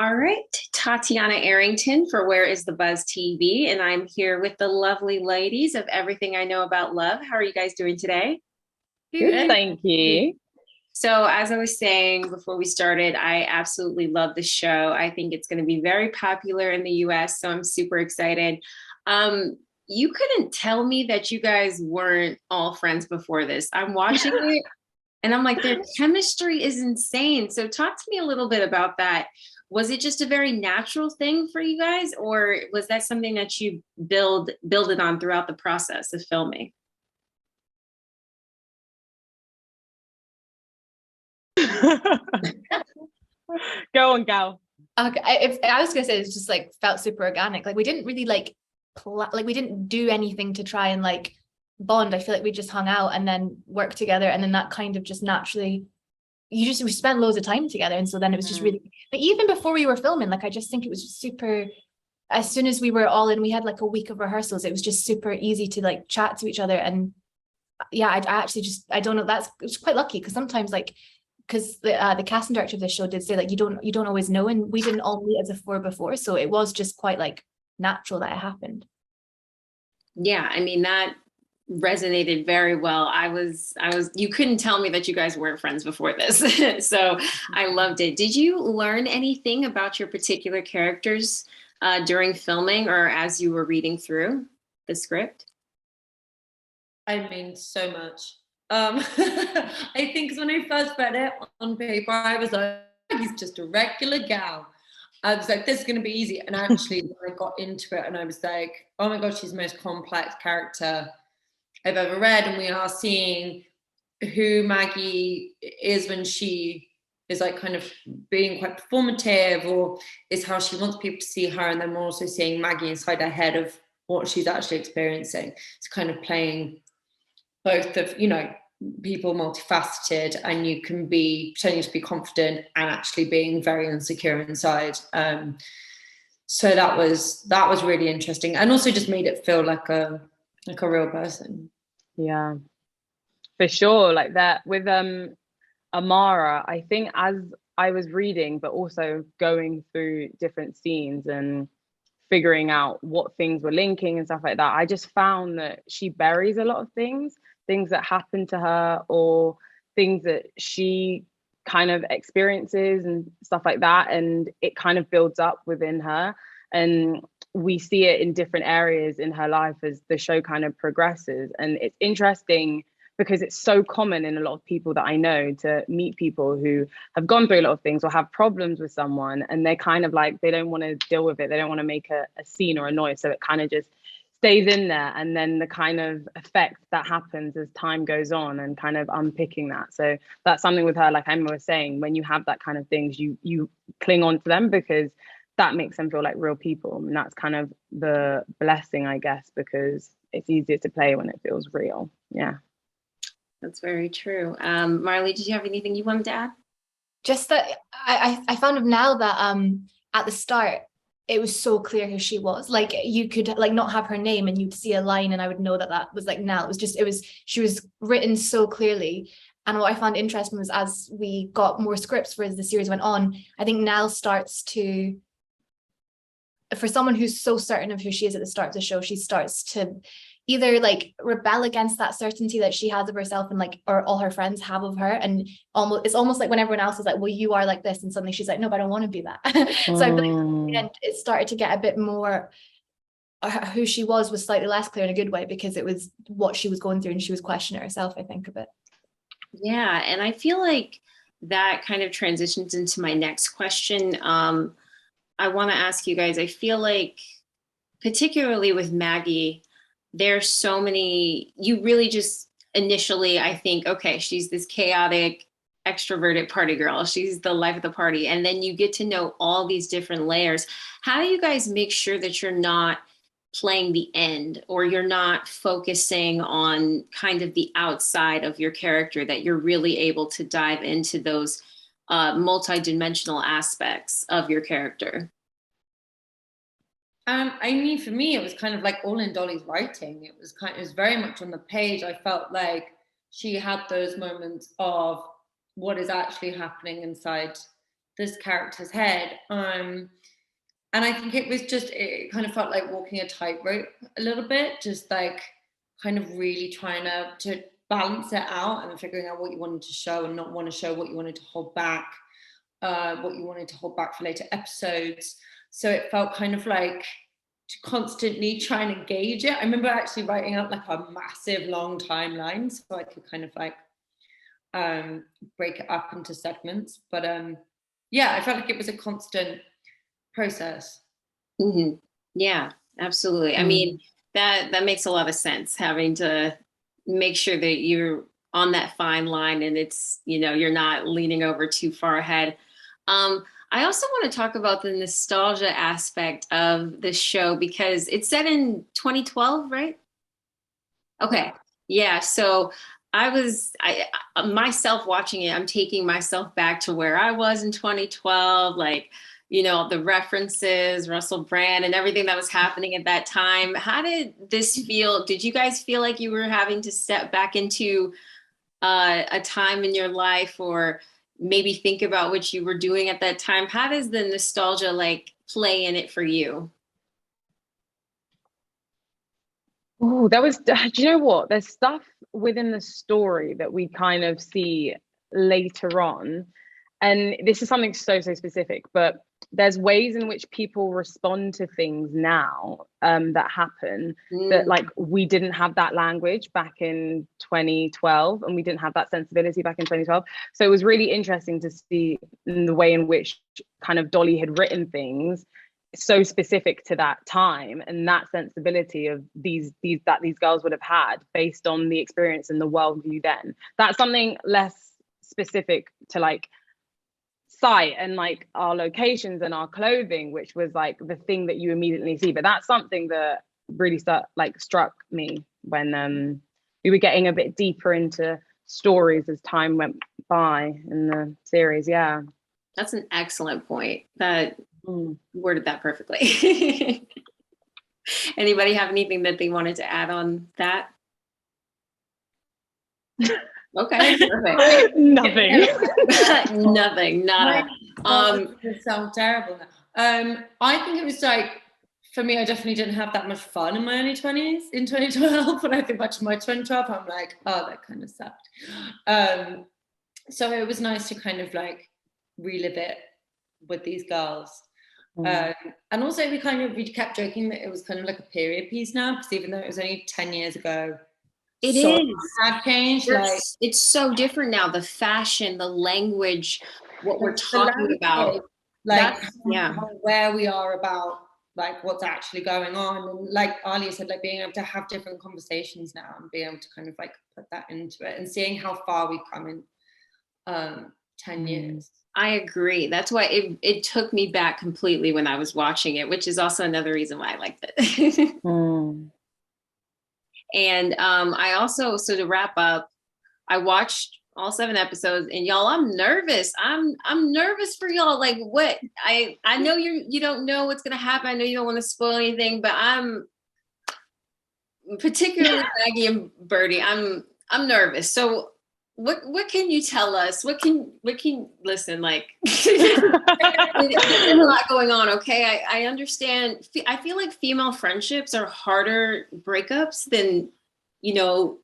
All right, Tatyana Arrington for Where is the Buzz TV, and I'm here with the lovely ladies of Everything I Know About Love. How are you guys doing today? Good, Good. thank you. So, as I was saying before we started, I absolutely love the show. I think it's going to be very popular in the US, so I'm super excited. You couldn't tell me that you guys weren't all friends before this. I'm watching it and I'm like, their chemistry is insane. So, talk to me a little bit about that. Was it just a very natural thing for you guys, or was that something that you build it on throughout the process of filming? Go on, Gal. Okay, if I was gonna say it's just like felt super organic. Like we didn't really like like we didn't do anything to try and like bond. I feel like we just hung out and then worked together, and then that kind of just naturally. We spent loads of time together, and so then it was just really. But even before we were filming, like I just think it was just super. As soon as we were all in, we had like a week of rehearsals. It was just super easy to like chat to each other, and yeah, I actually just I don't know. It's quite lucky because sometimes like because the casting director of the show did say like you don't always know, and we didn't all meet as a four before, so it was just quite like natural that it happened. Yeah, I mean that resonated very well. You couldn't tell me that you guys weren't friends before this. So I loved it. Did you learn anything about your particular characters during filming or as you were reading through the script? I mean, so much. I think 'cause when I first read it on paper, I was like, he's just a regular gal. I was like, this is going to be easy. And actually, when I got into it and I was like, oh my God, she's the most complex character I've ever read. And we are seeing who Maggie is when she is like kind of being quite performative or is how she wants people to see her. And then we're also seeing Maggie inside her head of what she's actually experiencing. It's kind of playing both of, people multifaceted, and you can be pretending to be confident and actually being very insecure inside. So that was really interesting, and also just made it feel like a real person. Yeah, for sure. Like that with Amara, I think as I was reading, but also going through different scenes and figuring out what things were linking and stuff like that, I just found that she buries a lot of things that happen to her or things that she kind of experiences and stuff like that. And it kind of builds up within her. And we see it in different areas in her life as the show kind of progresses. And it's interesting because it's so common in a lot of people that I know to meet people who have gone through a lot of things or have problems with someone, and they're kind of like they don't want to deal with it, they don't want to make a scene or a noise, so it kind of just stays in there. And then the kind of effect that happens as time goes on and kind of unpicking that. So that's something with her, like Emma was saying, when you have that kind of things, you cling on to them because that makes them feel like real people. And that's kind of the blessing, I guess, because it's easier to play when it feels real. Yeah. That's very true. Marli, did you have anything you wanted to add? Just that I found now that at the start it was so clear who she was. Like you could like not have her name and you'd see a line and I would know that that was like Nell. She was written so clearly. And what I found interesting was as we got more scripts for as the series went on, I think Nell starts to, for someone who's so certain of who she is at the start of the show, she starts to either like rebel against that certainty that she has of herself and like or all her friends have of her, and it's almost like when everyone else is like, well, you are like this, and suddenly she's like, no, but I don't want to be that. So I feel like it started to get a bit more who she was slightly less clear in a good way because it was what she was going through and she was questioning herself, I think, a bit. Yeah, and I feel like that kind of transitions into my next question. I want to ask you guys, I feel like particularly with Maggie, there's so many, you really just initially, I think, okay, she's this chaotic, extroverted party girl. She's the life of the party. And then you get to know all these different layers. How do you guys make sure that you're not playing the end or you're not focusing on kind of the outside of your character, that you're really able to dive into those multidimensional aspects of your character? I mean, for me, it was kind of like all in Dolly's writing. It was very much on the page. I felt like she had those moments of what is actually happening inside this character's head. And I think it kind of felt like walking a tightrope a little bit, just like kind of really trying to balance it out and figuring out what you wanted to show and not want to show, what you wanted to hold back, what you wanted to hold back for later episodes. So it felt kind of like constantly trying to gauge it. I remember actually writing out like a massive long timeline so I could kind of like break it up into segments. But yeah, I felt like it was a constant process. Mm-hmm. Yeah, absolutely. I mean, that makes a lot of sense, having to make sure that you're on that fine line and it's, you know, you're not leaning over too far ahead. I also want to talk about the nostalgia aspect of the show because it's set in 2012, right? Okay. Yeah. So I myself watching it, I'm taking myself back to where I was in 2012, like, you know, the references, Russell Brand and everything that was happening at that time. How did this feel? Did you guys feel like you were having to step back into a time in your life, or maybe think about what you were doing at that time? How does the nostalgia like play in it for you? Oh, do you know what? There's stuff within the story that we kind of see later on. And this is something so specific, but there's ways in which people respond to things now that happen that like we didn't have that language back in 2012 and we didn't have that sensibility back in 2012. So it was really interesting to see the way in which kind of Dolly had written things so specific to that time and that sensibility of these girls would have had based on the experience and the worldview then. That's something less specific to like site and like our locations and our clothing, which was like the thing that you immediately see. But that's something that really struck me when we were getting a bit deeper into stories as time went by in the series. Yeah, that's an excellent point. That worded that perfectly. Anybody have anything that they wanted to add on that? Okay, perfect. Nothing. Nothing, nada. It sounds terrible. I think it was like, for me, I definitely didn't have that much fun in my early 20s in 2012. When I think back to my 2012, I'm like, oh, that kind of sucked. So it was nice to kind of like relive it with these girls. And also we kept joking that it was kind of like a period piece now, because even though it was only 10 years ago, it is. Had changed. Like it's so different now. The fashion, the language, what we're talking about. Like where we are about like what's actually going on. And like Aliyah said, like being able to have different conversations now and being able to kind of like put that into it and seeing how far we've come in 10 years. I agree. That's why it took me back completely when I was watching it, which is also another reason why I liked it. And I also, so to wrap up, I watched all 7 episodes, and y'all, I'm nervous. I'm nervous for y'all. Like, what? I know you don't know what's gonna happen. I know you don't want to spoil anything, but I'm particularly Maggie and Birdie. I'm nervous. So what can you tell us? What can listen, like there's a lot going on, okay? I understand. I feel like female friendships are harder breakups than, you know,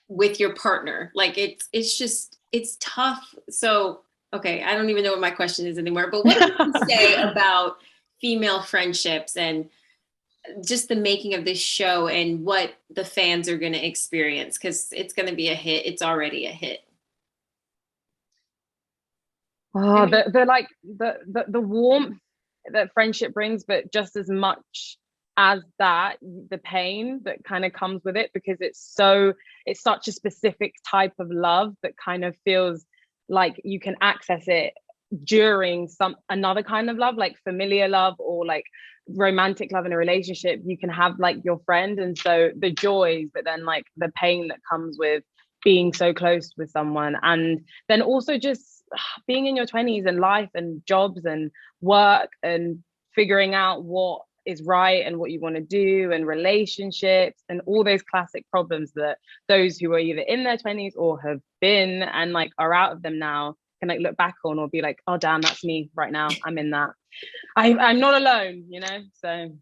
with your partner. Like it's tough. So okay, I don't even know what my question is anymore, but what do you say about female friendships and just the making of this show and what the fans are going to experience, because it's going to be a hit. It's already a hit. Oh, the warmth that friendship brings, but just as much as that, the pain that kind of comes with it, because it's such a specific type of love that kind of feels like you can access it during another kind of love, like familiar love or like romantic love in a relationship. You can have like your friend, and so the joys, but then like the pain that comes with being so close with someone, and then also just being in your 20s and life and jobs and work and figuring out what is right and what you want to do and relationships and all those classic problems that those who are either in their 20s or have been and like are out of them now can can like look back on or be like, oh damn, that's me right now, I'm in that. I'm not alone, you know. So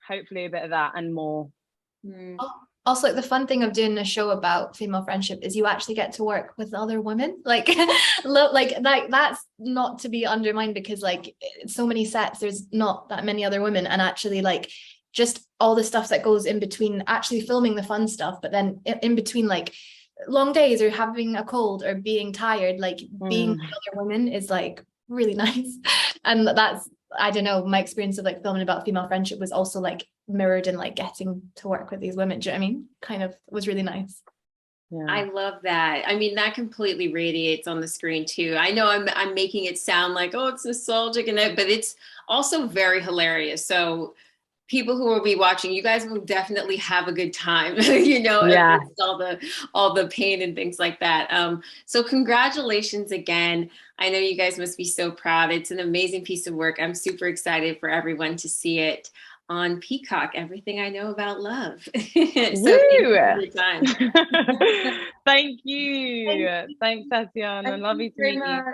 hopefully a bit of that and more. Also, like the fun thing of doing a show about female friendship is you actually get to work with other women. Like, that's not to be undermined, because like so many sets, there's not that many other women, and actually like just all the stuff that goes in between actually filming the fun stuff, but then in between like long days or having a cold or being tired, like being with other women is like really nice. And that's, I don't know, my experience of like filming about female friendship was also like mirrored in like getting to work with these women. Do you know what I mean? Kind of was really nice. Yeah. I love that. I mean, that completely radiates on the screen too. I know I'm making it sound like, oh, it's nostalgic and that, but it's also very hilarious. So people who will be watching, you guys will definitely have a good time, you know, Yeah. all the pain and things like that. So congratulations again. I know you guys must be so proud. It's an amazing piece of work. I'm super excited for everyone to see it on Peacock, Everything I Know About Love. So thank you for your time. Thank you. Thanks, Tatyana. Lovely to meet you.